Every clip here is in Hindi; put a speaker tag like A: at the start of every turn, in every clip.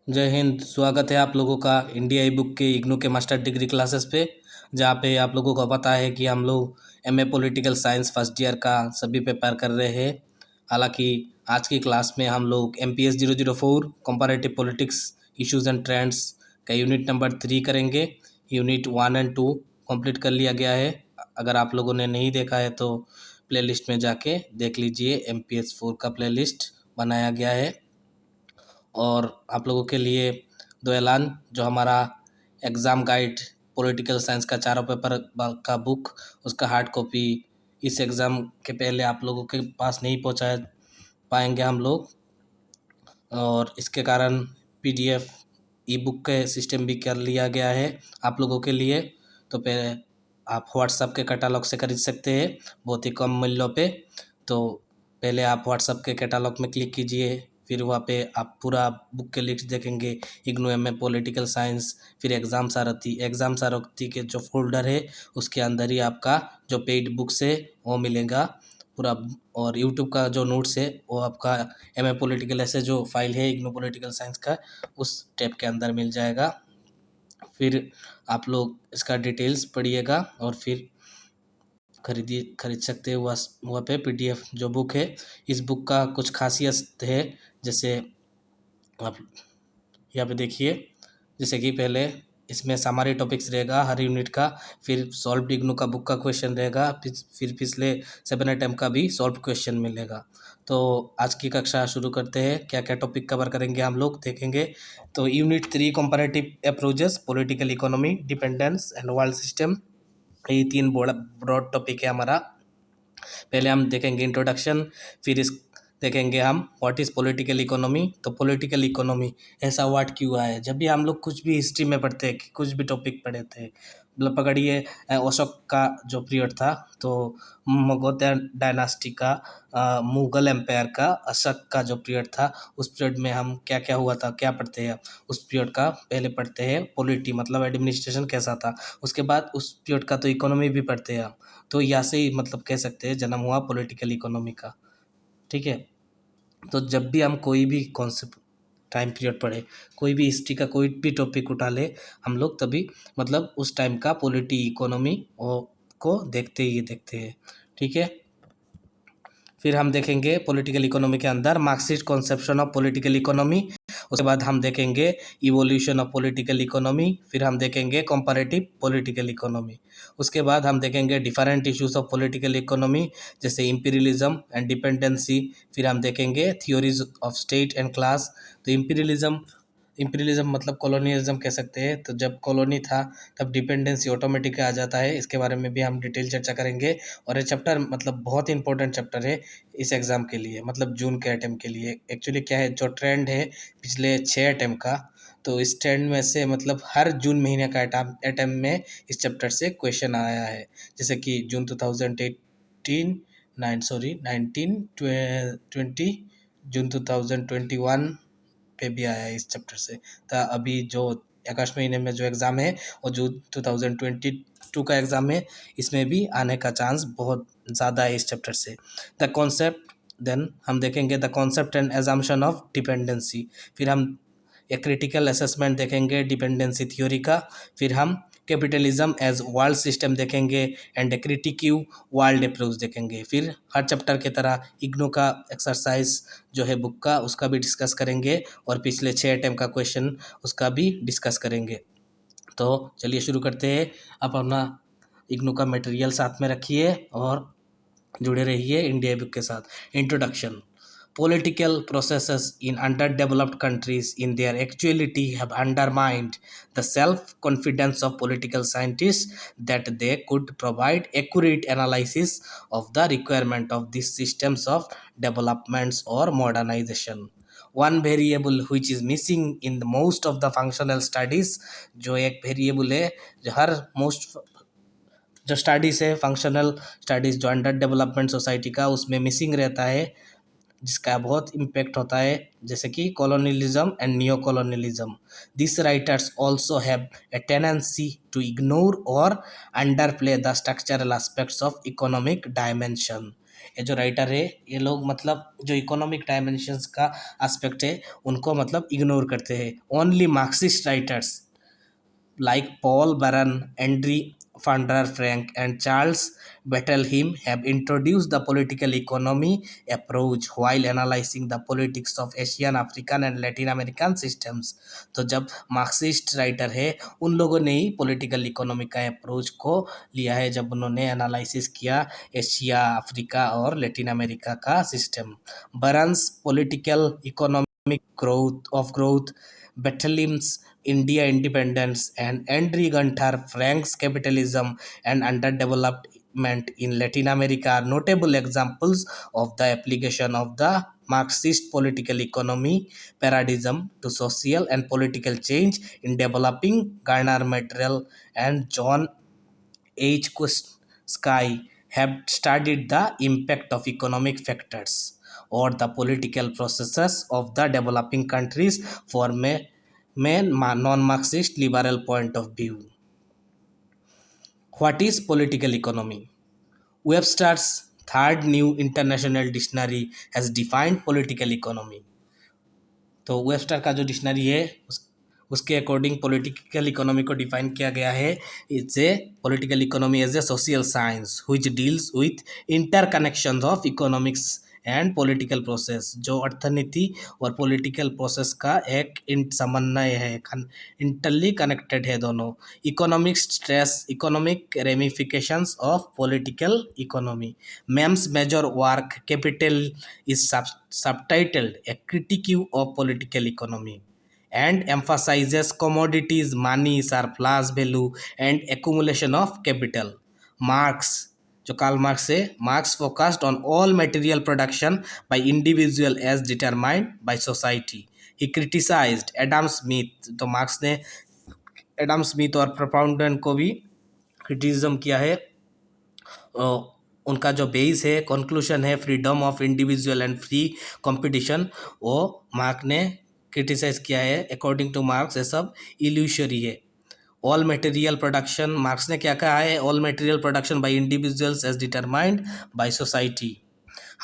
A: जय हिंद। स्वागत है आप लोगों का इंडिया ई बुक के इग्नू के मास्टर डिग्री क्लासेस पे, जहाँ पे आप लोगों को पता है कि हम लोग MA political science first year का सभी पेपर कर रहे हैं। हालांकि आज की क्लास में हम लोग MPS 004 comparative politics issues and trends का यूनिट नंबर 3 करेंगे। यूनिट 1 एंड 2 कंप्लीट कर लिया गया है। अगर आप लोगों ने नहीं देखा है तो प्लेलिस्ट में जाके देख लीजिए। MPS 4 का प्लेलिस्ट बनाया गया है। और आप लोगों के लिए दो ऐलान, जो हमारा एग्ज़ाम गाइड पॉलिटिकल साइंस का चारों पेपर का बुक, उसका हार्ड कॉपी इस एग्ज़ाम के पहले आप लोगों के पास नहीं पहुंचा पाएंगे हम लोग, और इसके कारण PDF ई बुक के सिस्टम भी कर लिया गया है आप लोगों के लिए। तो पहले आप व्हाट्सएप के कैटालॉग से खरीद सकते हैं बहुत ही कम मूल्यों पे। तो पहले आप व्हाट्सएप के कैटालॉग में क्लिक कीजिए, फिर वहाँ पे आप पूरा बुक के लिस्ट देखेंगे, IGNOU M A political science, फिर एग्ज़ाम सारथी के जो फोल्डर है उसके अंदर ही आपका जो पेड बुक्स है वो मिलेगा पूरा। और यूट्यूब का जो नोट्स है वो आपका MA पॉलिटिकल ऐसे जो फाइल है इग्नू पॉलिटिकल साइंस का, उस टैब के अंदर मिल जाएगा। फिर आप लोग इसका डिटेल्स पढ़िएगा और फिर खरीद सकते हैं वहाँ पे PDF जो बुक है। इस बुक का कुछ खासियत है, जैसे आप यहाँ पे देखिए। जैसे कि पहले इसमें सामारी टॉपिक्स रहेगा हर यूनिट का, फिर सॉल्व इग्नू का बुक का क्वेश्चन रहेगा, फिर पिछले 7 अटेम्प्ट का भी सॉल्व क्वेश्चन मिलेगा। तो आज की कक्षा शुरू करते हैं। क्या क्या टॉपिक कवर करेंगे हम लोग देखेंगे। तो unit 3 comparative approaches, political economy, dependence and world system, ये 3 ब्रॉड टॉपिक है हमारा। पहले हम देखेंगे इंट्रोडक्शन, फिर इस देखेंगे हम व्हाट इज़ पॉलिटिकल इकोनॉमी। तो पॉलिटिकल इकोनॉमी ऐसा वर्ड क्यों आया है। जब भी हम लोग कुछ भी हिस्ट्री में पढ़ते हैं कि कुछ भी टॉपिक पढ़े थे, मतलब पकड़िए अशोक का जो पीरियड था, तो मगध डायनास्टी का, मुगल एम्पायर का, अशोक का जो पीरियड था, उस पीरियड में हम क्या क्या हुआ था क्या पढ़ते हैं। उस पीरियड का पहले पढ़ते हैं पॉलिटी, मतलब एडमिनिस्ट्रेशन कैसा था। उसके बाद उस पीरियड का तो इकोनॉमी भी पढ़ते हैं हम। तो यहाँ से ही मतलब कह सकते हैं जन्म हुआ पॉलिटिकल इकोनॉमी का। ठीक है। तो जब भी हम कोई भी कॉन्सेप्ट टाइम पीरियड पढ़े, कोई भी हिस्ट्री का कोई भी टॉपिक उठा ले हम लोग, तभी मतलब उस टाइम का पॉलिटी इकोनॉमी को देखते हैं। ठीक है। फिर हम देखेंगे पॉलिटिकल इकोनॉमी के अंदर Marxist conception of political economy. उसके बाद हम देखेंगे इवोल्यूशन ऑफ पॉलिटिकल इकोनॉमी। फिर हम देखेंगे कंपैरेटिव पॉलिटिकल इकोनॉमी। उसके बाद हम देखेंगे different issues of political economy, जैसे इंपीरियलिज्म एंड डिपेंडेंसी। फिर हम देखेंगे theories of state and class. तो इंपीरियलिज्म मतलब कॉलोनियलिज्म कह सकते हैं। तो जब कॉलोनी था तब डिपेंडेंसी ऑटोमेटिक आ जाता है। इसके बारे में भी हम डिटेल चर्चा करेंगे। और ये चैप्टर मतलब बहुत ही इंपॉर्टेंट चैप्टर है इस एग्ज़ाम के लिए, मतलब जून के अटेम्प्ट के लिए। एक्चुअली क्या है, जो ट्रेंड है पिछले 6 अटेम्प्ट का, तो इस ट्रेंड में से मतलब हर जून महीने का अटेम्प्ट में इस चैप्टर से क्वेश्चन आया है। जैसे कि जून 2018 1920, जून 2021 पे भी आया है इस चैप्टर से। तो अभी जो अगस्त महीने में जो एग्ज़ाम है वो जून 2022 का एग्ज़ाम है, इसमें भी आने का चांस बहुत ज़्यादा है इस चैप्टर से। द कॉन्सेप्ट, देन हम देखेंगे the concept and assumption of dependency. फिर हम एक क्रिटिकल असेसमेंट देखेंगे डिपेंडेंसी थ्योरी का। फिर हम कैपिटलिज्म एज वर्ल्ड सिस्टम देखेंगे एंड क्रिटिक्यू वर्ल्ड अप्रोच देखेंगे। फिर हर चैप्टर की तरह इग्नू का एक्सरसाइज जो है बुक का, उसका भी डिस्कस करेंगे, और पिछले 6 अटेम्प्ट का क्वेश्चन उसका भी डिस्कस करेंगे। तो चलिए शुरू करते हैं। आप अपना इग्नू का मटेरियल साथ में रखिए और जुड़े रहिए इंडिया बुक के साथ। Introduction. Political processes in underdeveloped countries in their actuality have undermined the self-confidence of political scientists that they could provide accurate analysis of the requirement of these systems of developments or modernization. One variable which is missing in the most of the functional studies, जो एक वेरिएबल है जो हर मोस्ट जो स्टडीज़ है फंक्शनल स्टडीज़ जो अंडर डेवलपमेंट सोसाइटी का, उसमें मिसिंग रहता है, जिसका बहुत इम्पेक्ट होता है, जैसे कि colonialism and neo colonialism. This writers also have a tendency to ignore or underplay the structural aspects of economic dimension ये जो राइटर है ये लोग मतलब जो इकोनॉमिक डायमेंशंस का एस्पेक्ट है उनको मतलब इग्नोर करते हैं। Only Marxist writers like Paul Baran, Henry van der Frank, and Charles Bettelheim have introduced the political economy approach while analyzing the politics of Asian, African and Latin American systems। तो जब मार्क्सिस्ट राइटर है उन लोगों ने ही पॉलिटिकल इकोनॉमी का अप्रोच को लिया है जब उन्होंने एनालिसिस किया एशिया, अफ्रीका और लैटिन अमेरिका का system. Baran's political economic growth, Bethlehem's India independence, and Henry Gunter Frank's capitalism and underdevelopment in Latin America are notable examples of the application of the Marxist political economy paradigm to social and political change in developing Garner Material and John H. Sky have studied the impact of economic factors or the political processes of the developing countries for main non-Marxist liberal point of view. What is political economy? Webster's third New International Dictionary has defined political economy. तो वेबस्टर का जो डिक्शनरी है उसके अकॉर्डिंग पॉलिटिकल इकोनॉमी को डिफाइन किया गया है। It's a political economy as a social science which deals with interconnections of economics and political process. जो अर्थनीति और पॉलिटिकल प्रोसेस का एक समन्वय है, इंटरली कनेक्टेड है दोनों। Economic stress economic ramifications of political economy. Marx's major work capital is subtitled A Critique of Political Economy and emphasizes commodities, money, surplus value and accumulation of capital। Marx जो कार्ल मार्क्स है, Marx focused on all material production by individual as determined by society. He criticised Adam Smith. तो मार्क्स ने एडम स्मिथ और प्रोपाउंडन को भी क्रिटिसिज्म किया है। उनका जो बेस है, कंक्लूजन है freedom of individual and free competition, वो मार्क्स ने क्रिटिसाइज किया है। अकॉर्डिंग टू मार्क्स ये सब इल्यूशरी है। ऑल मटेरियल प्रोडक्शन, मार्क्स ने क्या कहा है? All material production by individuals as determined by society.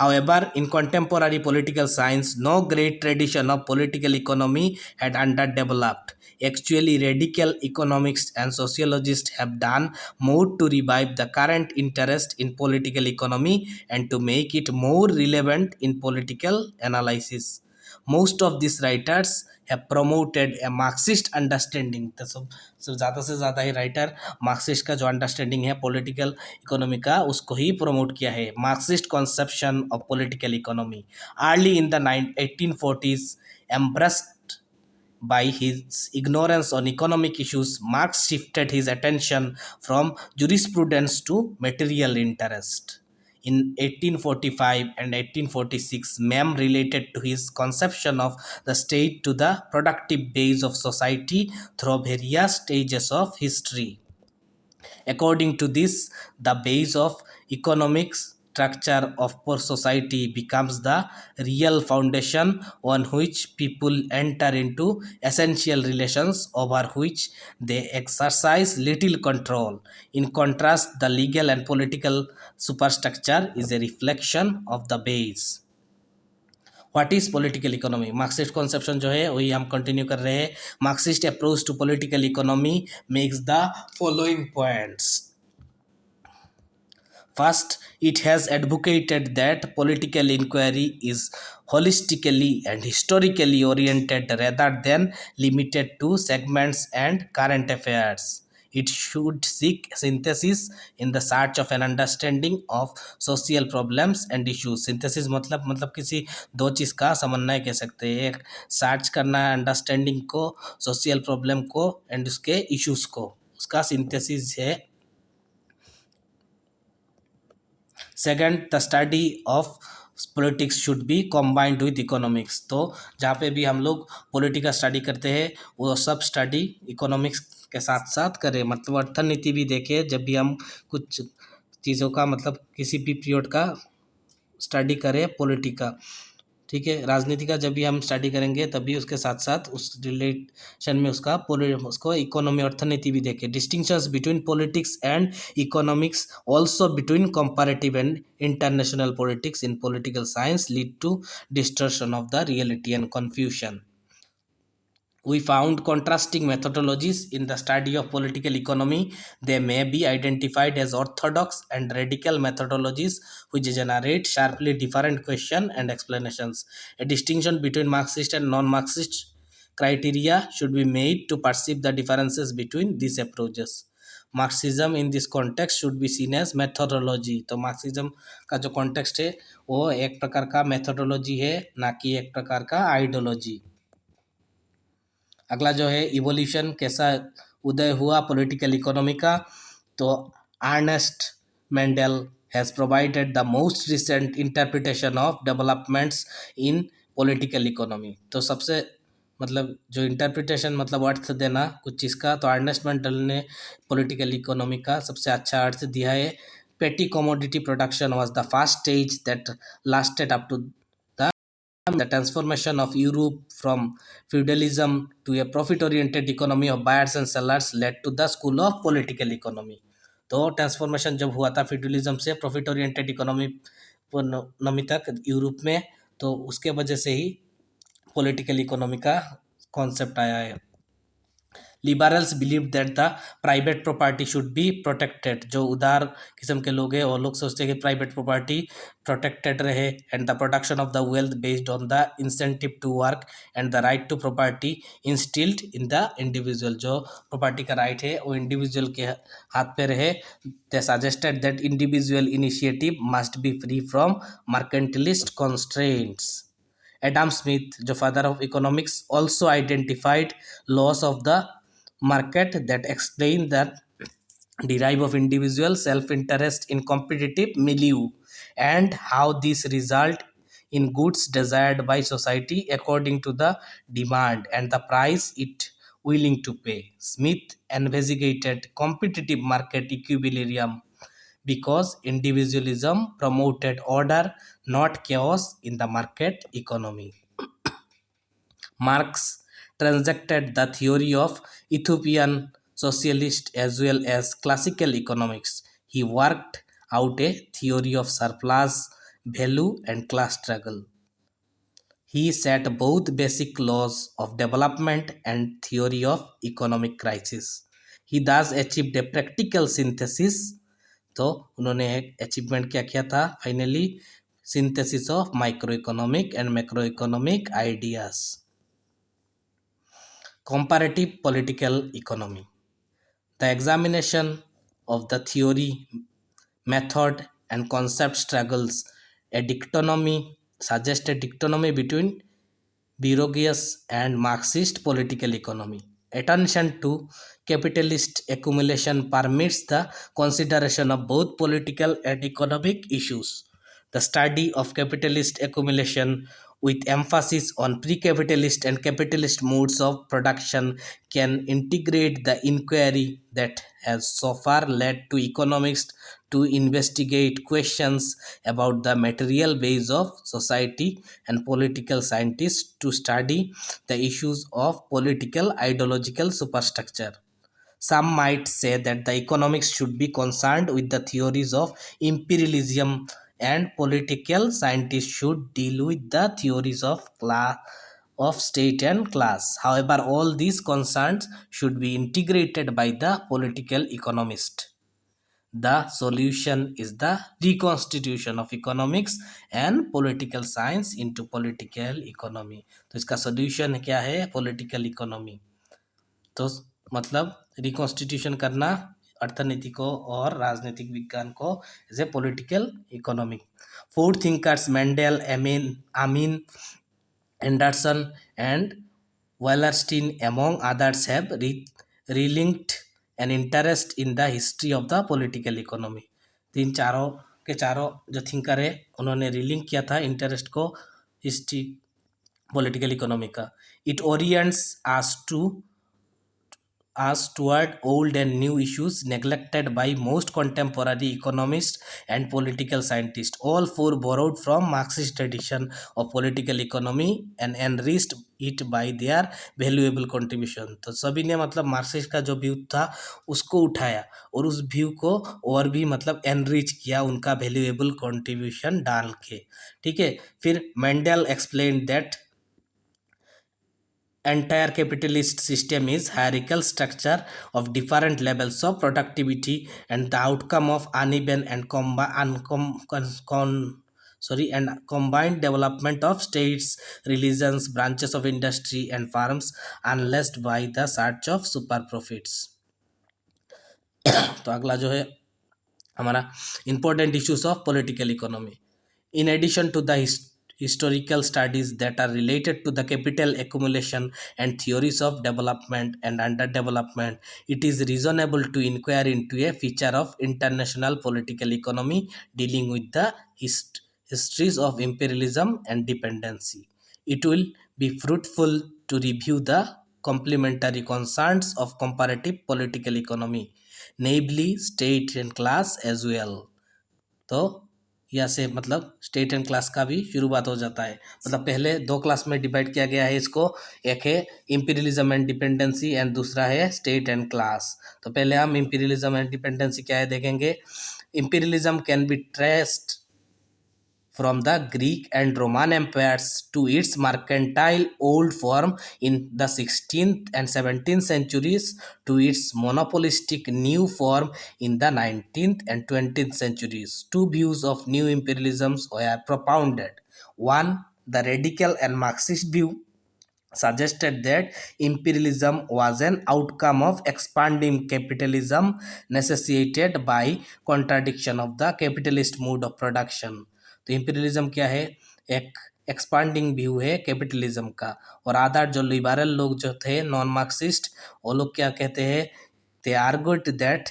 A: However, in contemporary political science, no great tradition of political economy had underdeveloped. Actually, radical economists and sociologists have done more to revive the current interest in political economy and to make it more relevant in political analysis. Most of these writers have promoted a Marxist understanding। तो सब ज़्यादा से ज़्यादा ही राइटर मार्क्सिस्ट का जो अंडरस्टैंडिंग है पॉलिटिकल इकोनॉमी का उसको ही प्रमोट किया है। Marxist conception of political economy early in the 1840s embraced by his ignorance on economic issues, Marx shifted his attention from jurisprudence to material interest। In 1845 and 1846, Mem related to his conception of the state to the productive base of society through various stages of history। According to this, the base of economic structure of poor society becomes the real foundation on which people enter into essential relations over which they exercise little control। In contrast, the legal and political superstructure is a reflection of the base। What is political economy? Marxist conception जो है वही हम कंटिन्यू कर रहे हैं। Marxist approach to political economy makes the following points. First, it has advocated that political inquiry is holistically and historically oriented rather than limited to segments and current affairs। It should seek synthesis in the search of an understanding of social problems and issues। Synthesis मतलब किसी दो चीज़ का समन्वय कह सकते हैं। एक सर्च करना है अंडरस्टैंडिंग को, सोशल प्रॉब्लम को एंड उसके इश्यूज को, उसका सिंथेसिस है। Second, the study of politics should be combined with economics. तो जहाँ पे भी हम लोग पॉलिटिकल स्टडी करते हैं वो सब स्टडी इकोनॉमिक्स के साथ साथ करें। मतलब अर्थनीति भी देखें जब भी हम कुछ चीज़ों का मतलब किसी भी पीरियड का स्टडी करें पॉलिटिका। ठीक है, राजनीति का जब भी हम स्टडी करेंगे तभी उसके साथ साथ उस रिलेशन में उसको इकोनॉमी अर्थनीति भी देखें। Distinctions between politics and economics, also between comparative and international politics in political science lead to distortion of the reality and confusion. We found contrasting methodologies in the study of political economy. They may be identified as orthodox and radical methodologies which generate sharply different questions and explanations. A distinction between Marxist and non-Marxist criteria should be made to perceive the differences between these approaches. Marxism in this context should be seen as methodology. तो मार्क्सिज्म का जो कॉन्टेक्स्ट है वो एक प्रकार का मेथोडोलॉजी है, ना कि एक प्रकार का आइडियोलॉजी। अगला जो है इवोल्यूशन कैसा उदय हुआ पॉलिटिकल इकोनॉमी का, तो Ernest Mandel has provided the most recent interpretation of developments in political economy. तो सबसे मतलब जो इंटरप्रिटेशन मतलब अर्थ देना कुछ चीज़ का, तो अर्नेस्ट मेंडल ने पॉलिटिकल इकोनॉमी का सबसे अच्छा अर्थ दिया है। Petty commodity production was the first stage that lasted up to the transformation of Europe from feudalism to a profit-oriented economy of buyers and sellers led to the school of political economy. तो ट्रांसफॉर्मेशन जब हुआ था फ्यूडलिज्म से प्रॉफिट ओरिएंटेड इकोनॉमी तक यूरोप में, तो उसके वजह से ही पॉलिटिकल इकोनॉमी का कॉन्सेप्ट आया है। Liberals believe that the private property should be protected. जो उदार किस्म के लोग हैं वो लोग सोचते हैं कि प्राइवेट प्रॉपर्टी प्रोटेक्टेड रहे, and the production of the wealth based on the incentive to work and the right to property instilled in the individual. जो प्रॉपर्टी का राइट है वो इंडिविजुअल के हाथ पे रहे। They suggested that individual initiative must be free from mercantilist constraints. Adam Smith, जो father of economics, also identified laws of the market that explain that derive of individual self-interest in competitive milieu and how these result in goods desired by society according to the demand and the price it willing to pay. Smith investigated competitive market equilibrium because individualism promoted order, not chaos in the market economy. Marx transacted the theory of Ethiopian socialist as well as classical economics. He worked out a theory of surplus value and class struggle. He set both basic laws of development and theory of economic crisis. He thus achieved a practical synthesis. तो उन्होंने एक अचीवमेंट क्या किया था finally, synthesis of micro economic and macro economic ideas. Comparative political economy. The examination of the theory, method, and concept struggles a dichotomy, suggests a dichotomy between Burgian and Marxist political economy. Attention to capitalist accumulation permits the consideration of both political and economic issues. The study of capitalist accumulation with emphasis on pre-capitalist and capitalist modes of production can integrate the inquiry that has so far led to economists to investigate questions about the material base of society and political scientists to study the issues of political ideological superstructure. Some might say that the economics should be concerned with the theories of imperialism and political scientists should deal with the theories of state and class. However, all these concerns should be integrated by the political economist. The solution is the reconstitution of economics and political science into political economy. तो इसका solution क्या है? Political economy. तो मतलब रिकॉन्स्टिट्यूशन करना अर्थनीति को और राजनीतिक विज्ञान को as a political economic. Four thinkers Mandel, Amin, Anderson and Wallerstein among others have relinked an interest in the history of the political economy. तीन चारों के चारों जो थिंकर है उन्होंने रिलिंक किया था इंटरेस्ट को हिस्ट्री पॉलिटिकल इकोनॉमी का। It orients us to us toward old and new issues neglected by most contemporary economists and political scientists. All four borrowed from Marxist tradition of political economy and enriched it by their valuable contribution. तो सभी ने मतलब मार्क्सिस्ट का जो व्यू था उसको उठाया और उस व्यू को और भी मतलब एनरिच किया उनका वैल्यूएबल कंट्रीब्यूशन डाल के। ठीक है, फिर Mendel explain that entire capitalist system is hierarchical structure of different levels of productivity and the outcome of uneven and and combined development of states, religions, branches of industry and farms unless by the search of super profits। तो अगला जो है हमारा important issues of political economy। In addition to the historical studies that are related to the capital accumulation and theories of development and underdevelopment, it is reasonable to inquire into a feature of international political economy dealing with the histories of imperialism and dependency. It will be fruitful to review the complementary concerns of comparative political economy, namely state and class as well। तो यहाँ से मतलब स्टेट एंड क्लास का भी शुरुआत हो जाता है। मतलब पहले दो क्लास में डिवाइड किया गया है इसको, एक है इंपीरियलिज्म एंड डिपेंडेंसी एंड दूसरा है स्टेट एंड क्लास। तो पहले हम इंपीरियलिज्म एंड डिपेंडेंसी क्या है देखेंगे। Imperialism can be traced from the Greek and Roman empires to its mercantile old form in the 16th and 17th centuries to its monopolistic new form in the 19th and 20th centuries. Two views of new imperialisms were propounded. One, the radical and Marxist view, suggested that imperialism was an outcome of expanding capitalism necessitated by contradiction of the capitalist mode of production। तो imperialism क्या है, एक एक्सपांडिंग व्यू है कैपिटलिज्म का। और आधार जो लिबरल लोग जो थे नॉन मार्क्सिस्ट, वो लोग क्या कहते हैं, they argued that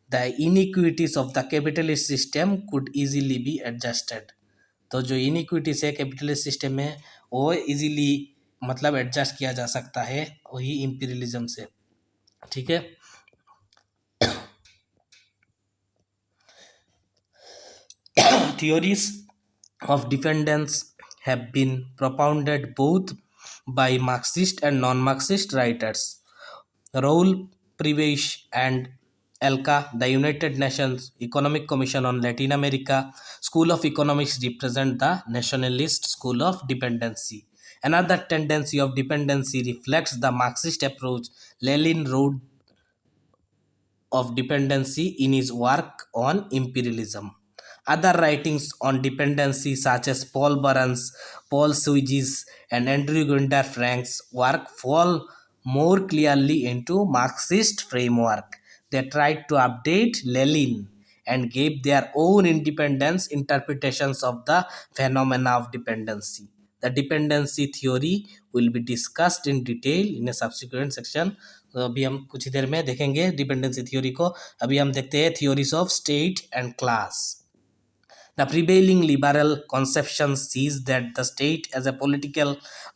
A: the inequities of the capitalist system could easily be adjusted. तो जो इनइक्विटीज है कैपिटलिस्ट सिस्टम में वो इजीली मतलब एडजस्ट किया जा सकता है वही इंपीरियलिज्म से। ठीक है, theories of dependence have been propounded both by Marxist and non-Marxist writers। Raoul Prebisch and ELCA, the United Nations Economic Commission on Latin America School of Economics, represent the nationalist school of dependency। Another tendency of dependency reflects the Marxist approach Lenin wrote of dependency in his work on imperialism। Other writings on dependency, such as Paul Burns, Paul Suiges, and Andrew Gunder Frank's work, fall more clearly into Marxist framework. They tried to update Lenin and gave their own independent interpretations of the phenomena of dependency। The dependency theory will be discussed in detail in a subsequent section। तो अभी हम कुछ ही देर में देखेंगे डिपेंडेंसी थ्योरी को। अभी हम देखते हैं theories of state and class. The prevailing liberal conception sees that the state as a political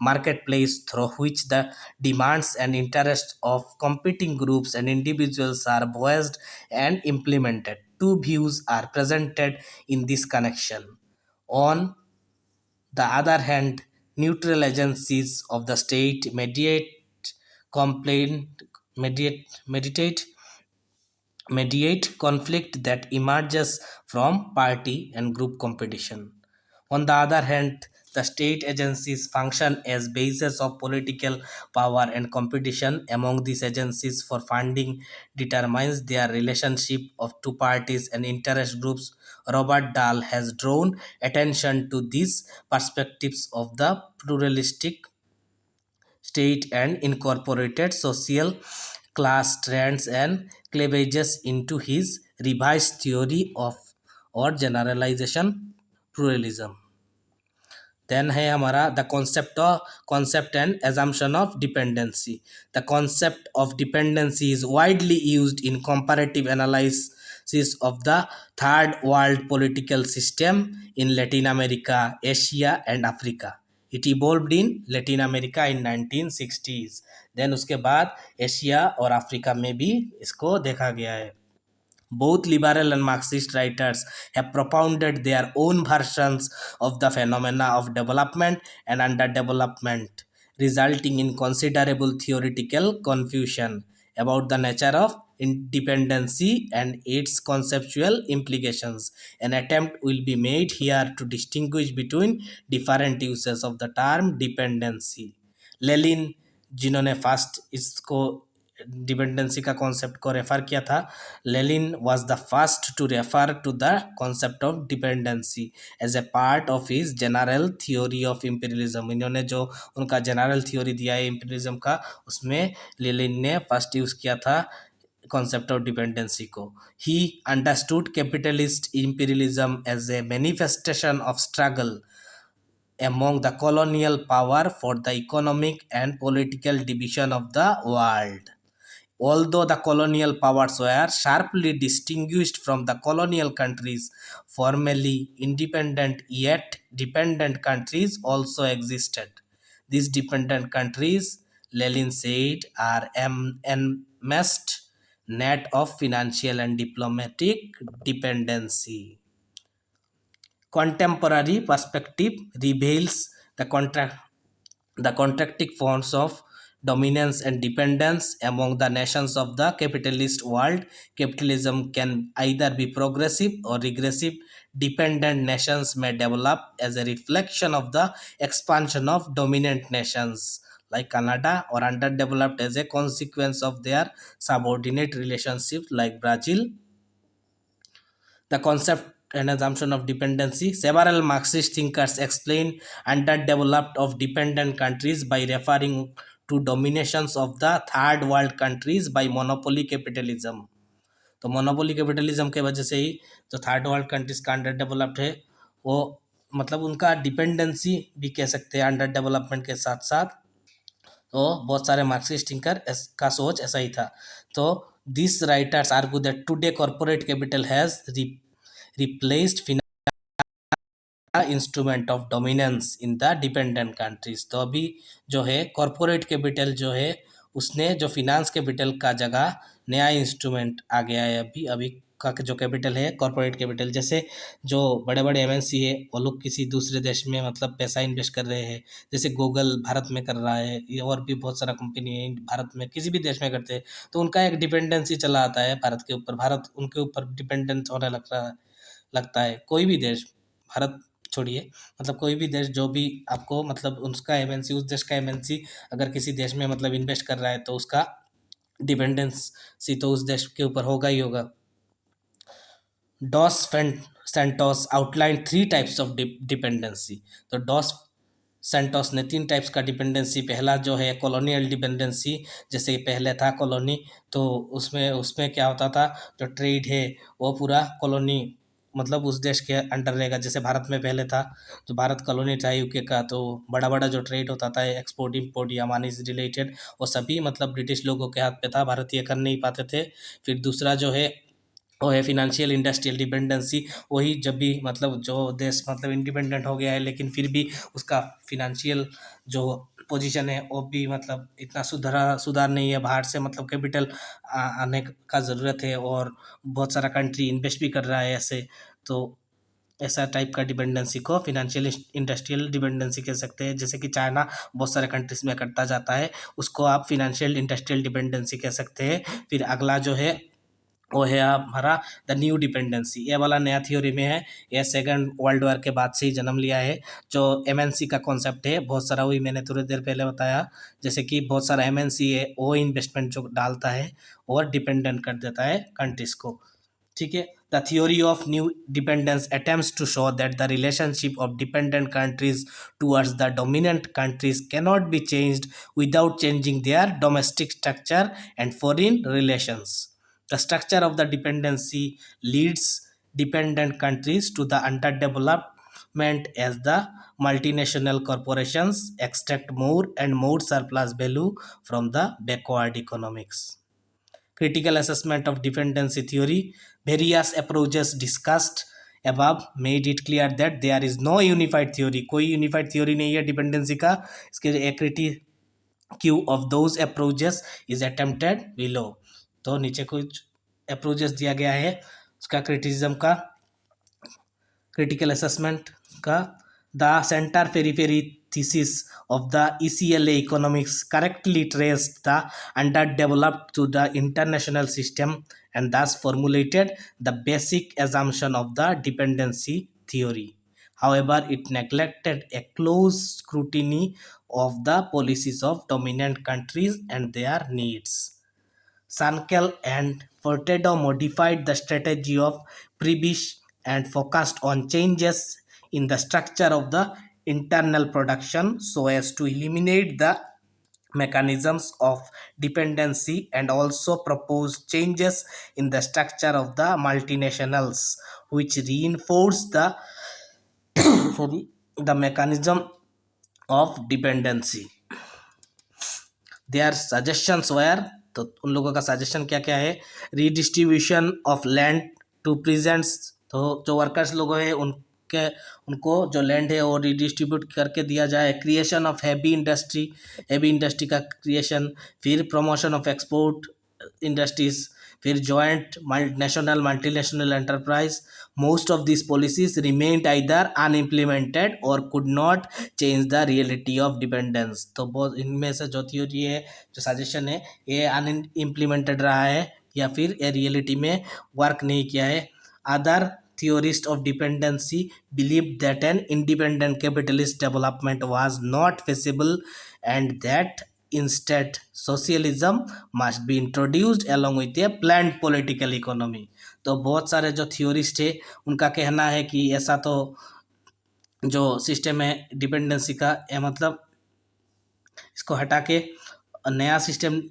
A: marketplace through which the demands and interests of competing groups and individuals are voiced and implemented. Two views are presented in this connection. On the other hand, neutral agencies of the state complaint, mediate conflict that emerges from party and group competition. On the other hand, the state agencies function as bases of political power, and competition among these agencies for funding determines their relationship of two parties and interest groups. Robert Dahl has drawn attention to these perspectives of the pluralistic state and incorporated social class trends and cleavages into his revised theory of or generalization pluralism। Then है हमारा the concept and assumption of dependency. The concept of dependency is widely used in comparative analysis of the third world political system in Latin America, Asia and Africa. It evolved in Latin America in 1960s। Then उसके बाद एशिया और अफ्रीका में भी इसको देखा गया है। Both liberal and Marxist writers have propounded their own versions of the phenomena of development and underdevelopment, resulting in considerable theoretical confusion about the nature of independency and its conceptual implications. An attempt will be made here to distinguish between different uses of the term dependency. लेलिन जिन्होंने फर्स्ट इसको डिपेंडेंसी का कॉन्सेप्ट को रेफर किया था, Lenin was the first to refer to the concept of dependency as a part of his general theory of imperialism. इन्होंने जो उनका जनरल थ्योरी दिया है इम्पीरियलिज्म का, उसमें लेलिन ने फर्स्ट यूज़ किया था कॉन्सेप्ट ऑफ डिपेंडेंसी को। He understood capitalist imperialism as a manifestation of struggle among the colonial power for the economic and political division of the world. Although the colonial powers were sharply distinguished from the colonial countries, formally independent yet dependent countries also existed. These dependent countries, Lenin said, are enmeshed net of financial and diplomatic dependency. Contemporary perspective reveals the contracting forms of dominance and dependence among the nations of the capitalist world. Capitalism can either be progressive or regressive. Dependent nations may develop as a reflection of the expansion of dominant nations like Canada, or underdeveloped as a consequence of their subordinate relationship like Brazil. The concept and assumption of dependency. Several Marxist thinkers explain underdeveloped of dependent countries by referring to dominations of the third world countries by monopoly capitalism. तो मोनोपोली कैपिटलिज्म के वजह से ही जो थर्ड वर्ल्ड कंट्रीज का अंडर डेवलप्ड है, वो मतलब उनका डिपेंडेंसी भी कह सकते हैं अंडर डेवलपमेंट के साथ साथ। तो बहुत सारे मार्क्सिस्ट थिंकर का सोच ऐसा ही था। तो this writers argue that today corporate capital has replaced instrument of dominance in the dependent countries. तो अभी जो है कॉरपोरेट कैपिटल जो है उसने जो फिनांस कैपिटल का जगह नया इंस्ट्रूमेंट आ गया है। अभी अभी का जो कैपिटल है कॉरपोरेट कैपिटल, जैसे जो बड़े बड़े एमएनसी है वो लोग किसी दूसरे देश में मतलब पैसा इन्वेस्ट कर रहे हैं, जैसे गूगल भारत में कर रहा है, ये और भी बहुत सारा कंपनी है भारत में किसी भी देश में करते हैं, तो उनका एक डिपेंडेंसी चला आता है भारत के ऊपर, भारत उनके ऊपर डिपेंडेंट होने लगता है। कोई भी देश, भारत छोड़िए, मतलब कोई भी देश जो भी आपको मतलब उसका एमएनसी, उस देश का एमएनसी अगर किसी देश में मतलब इन्वेस्ट कर रहा है तो उसका डिपेंडेंसी तो उस देश के ऊपर होगा ही होगा। Dos Santos outline 3 types of dependency. तो डॉस सेंटोस ने 3 टाइप्स का डिपेंडेंसी, पहला जो है कॉलोनियल डिपेंडेंसी, जैसे पहले था कॉलोनी, तो उसमें क्या होता था, जो ट्रेड है वो पूरा कॉलोनी मतलब उस देश के अंडर रहेगा। जैसे भारत में पहले था, जो भारत कॉलोनी था यूके का, तो बड़ा बड़ा जो ट्रेड होता था एक्सपोर्ट इम्पोर्ट या मनी से रिलेटेड, वो सभी मतलब ब्रिटिश लोगों के हाथ पे था, भारतीय कर नहीं पाते थे। फिर दूसरा जो है वो है फिनेंशियल इंडस्ट्रियल डिपेंडेंसी। वही जब भी मतलब जो देश मतलब इंडिपेंडेंट हो गया है लेकिन फिर भी उसका फिनेंशियल जो पोजीशन है वो भी मतलब इतना सुधार नहीं है, बाहर से मतलब कैपिटल आने का ज़रूरत है और बहुत सारा कंट्री इन्वेस्ट भी कर रहा है ऐसे। तो ऐसा टाइप का डिपेंडेंसी को फिनेंशियल इंडस्ट्रियल डिपेंडेंसी कह सकते हैं। जैसे कि चाइना बहुत सारे कंट्रीज में करता जाता है, उसको आप फिनेंशियल इंडस्ट्रियल डिपेंडेंसी कह सकते हैं। फिर अगला जो है वो है हमारा द न्यू डिपेंडेंसी। ये वाला नया थ्योरी में है, ये सेकंड वर्ल्ड वॉर के बाद से ही जन्म लिया है। जो एमएनसी का कॉन्सेप्ट है बहुत सारा, वही मैंने थोड़ी देर पहले बताया, जैसे कि बहुत सारा एमएनसी है वो इन्वेस्टमेंट जो डालता है और डिपेंडेंट कर देता है कंट्रीज को। ठीक है, the theory of new dependence attempts to show that the relationship of dependent countries towards the dominant countries cannot be changed without changing their domestic structure and foreign relations. The structure of the dependency leads dependent countries to the underdevelopment as the multinational corporations extract more and more surplus value from the backward economics. Critical assessment of dependency theory. Various approaches discussed above made it clear that there is no unified theory, कोई unified theory नहीं है डिपेंडेंसी का. इसके एक critique of those approaches is attempted below. तो नीचे कुछ अप्रोचेस दिया गया है उसका क्रिटिसिज्म का, क्रिटिकल असेसमेंट का. The centre periphery thesis of the ECLA economics correctly traced the underdeveloped to the international system and thus formulated the basic assumption of the dependency theory. However, it neglected a close scrutiny of the policies of dominant countries and their needs. Sankel and Furtado modified the strategy of Prebisch and focused on changes in the structure of the internal production so as to eliminate the mechanisms of dependency, and also proposed changes in the structure of the multinationals which reinforce the the mechanism of dependency. Their suggestions were, तो उन लोगों का सजेशन क्या क्या है. Redistribution of land to peasants, तो जो वर्कर्स लोग हैं उनको जो लैंड है वो रीडिस्ट्रीब्यूट करके दिया जाए. क्रिएशन ऑफ हैवी इंडस्ट्री का क्रिएशन. फिर प्रमोशन ऑफ एक्सपोर्ट इंडस्ट्रीज. फिर joint national multinational enterprise. Most of this policies remained either unimplemented or could not change the reality of dependence. तो बहुत इनमें से जो थ्योरी है, जो सजेशन है, ये अनइम्प्लीमेंटेड रहा है या फिर ये रियलिटी में वर्क नहीं किया है. Other theorists of dependency believed that an independent capitalist development was not feasible and that instead socialism must be introduced along with a planned political economy. तो बहुत सारे जो थियोरिस्ट है उनका कहना है कि ऐसा तो जो सिस्टम है डिपेंडेंसी का, ये मतलब इसको हटा के नया सिस्टम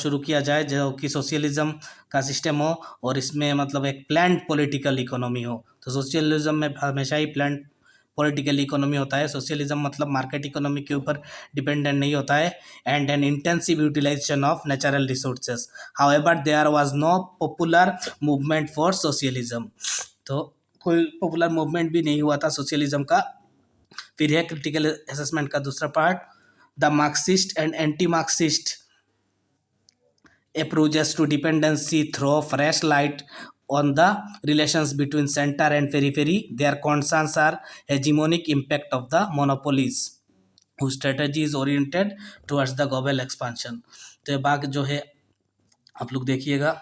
A: शुरू किया जाए जो कि सोशलिज्म का सिस्टम हो और इसमें मतलब एक प्लान्ड पॉलिटिकल इकोनॉमी हो. तो सोशलिज्म में हमेशा ही प्लान्ड पॉलिटिकल इकोनॉमी होता है. सोशलिज्म मतलब मार्केट इकोनॉमी के ऊपर डिपेंडेंट नहीं होता है. And an intensive utilization of natural resources. However there was no popular movement for socialism. तो कोई पॉपुलर मूवमेंट भी नहीं हुआ था सोशलिज्म का. फिर है क्रिटिकल असेसमेंट का दूसरा part. The Marxist and anti Marxist approaches to dependency throw fresh light on the relations between center and periphery. Their concerns are hegemonic impact of the monopolies whose strategy is oriented towards the global expansion. तो ये भाग जो है आप लोग देखिएगा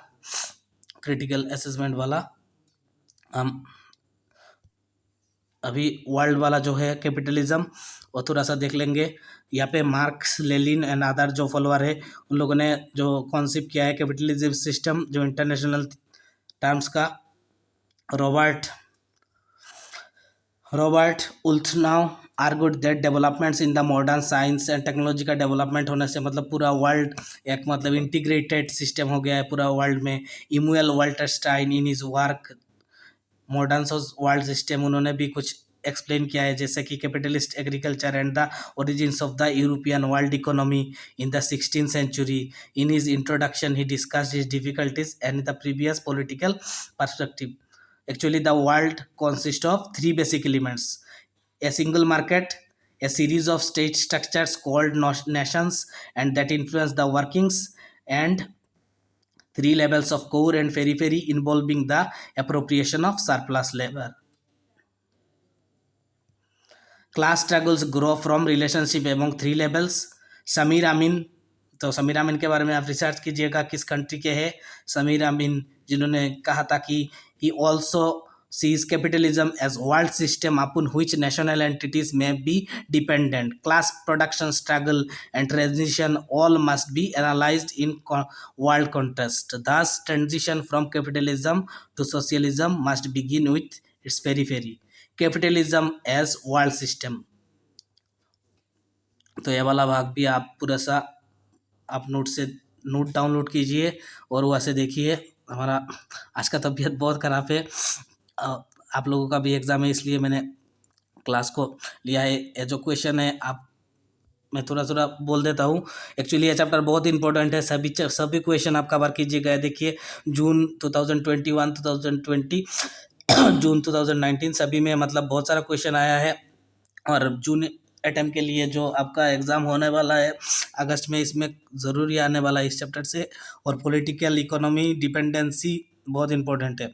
A: क्रिटिकल असेसमेंट वाला. हम अभी वर्ल्ड वाला जो है कैपिटलिज्म वो थोड़ा सा देख लेंगे. यहाँ पे मार्क्स, लेनिन एंड अदर जो फॉलोअर है उन लोगों ने जो कॉन्सेप्ट किया है कैपिटलिज्म सिस्टम जो इंटरनेशनल टर्म्स का. Robert Wuthnow argued that developments in the modern science and technology का डेवलपमेंट होने से मतलब पूरा वर्ल्ड एक मतलब इंटीग्रेटेड सिस्टम हो गया है पूरा वर्ल्ड में. Immanuel Wallerstein in his work modern world system उन्होंने भी कुछ एक्सप्लेन किया है, जैसे कि capitalist agriculture and the origins of the European world economy in the 16th century. In his introduction he discussed his difficulties and the previous political perspective. Actually the world consist of 3 basic elements: a single market, a series of state structures called nations and that influence the workings, and 3 levels of core and periphery involving the appropriation of surplus labor. Class struggles grow from relationship among 3 levels. Sameer अमीन, तो समीर अमीन के बारे में आप रिसर्च कीजिएगा किस कंट्री के हैं. समीर अमीन जिन्होंने कहा था कि he also sees capitalism as world system upon which national entities may be dependent. Class production struggle and transition all must be analyzed in world context. Thus, transition from capitalism to socialism must begin with its periphery. Capitalism as world system. तो ये वाला भाग भी आप पूरा सा आप नोट डाउनलोड कीजिए और वहाँ से देखिए. हमारा आज का तबीयत बहुत ख़राब है, आप लोगों का भी एग्ज़ाम है इसलिए मैंने क्लास को लिया है. ये जो क्वेश्चन है आप मैं थोड़ा थोड़ा बोल देता हूँ. एक्चुअली ये चैप्टर बहुत इंपॉर्टेंट है, सभी क्वेश्चन आप कवर कीजिएगा. देखिए जून 2021 2020 जून 2019 सभी में मतलब बहुत सारा क्वेश्चन आया है। और जून अटेम्प्ट के लिए जो आपका एग्ज़ाम होने वाला है अगस्त में, इसमें ज़रूरी आने वाला है इस चैप्टर से। और पॉलिटिकल इकोनॉमी डिपेंडेंसी बहुत इंपॉर्टेंट है,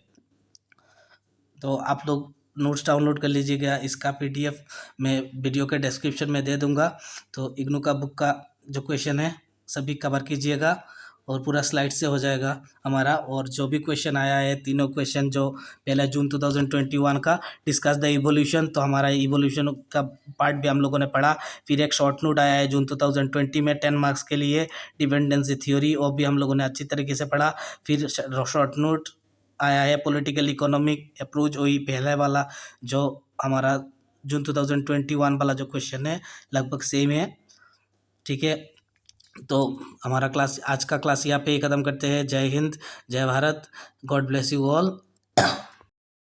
A: तो आप लोग नोट्स डाउनलोड कर लीजिएगा। इसका पीडीएफ मैं वीडियो के डिस्क्रिप्शन में दे दूंगा। तो इग्नू का बुक का जो क्वेश्चन है सभी कवर कीजिएगा और पूरा स्लाइड से हो जाएगा हमारा। और जो भी क्वेश्चन आया है, तीनों क्वेश्चन जो पहला जून 2021 का डिस्कस द इवोल्यूशन, तो हमारा इवोल्यूशन का पार्ट भी हम लोगों ने पढ़ा। फिर एक शॉर्ट नोट आया है जून 2020 में 10 मार्क्स के लिए, डिपेंडेंसी थ्योरी, और भी हम लोगों ने अच्छी तरीके से पढ़ा। फिर शॉर्ट नोट आया है पॉलिटिकल इकोनॉमिक अप्रोच, वही पहले वाला जो हमारा जून 2021 वाला जो क्वेश्चन है लगभग सेम है। ठीक है, तो हमारा क्लास, आज का क्लास यहाँ पे ही ख़त्म करते हैं। जय हिंद, जय Bharat, God bless you all.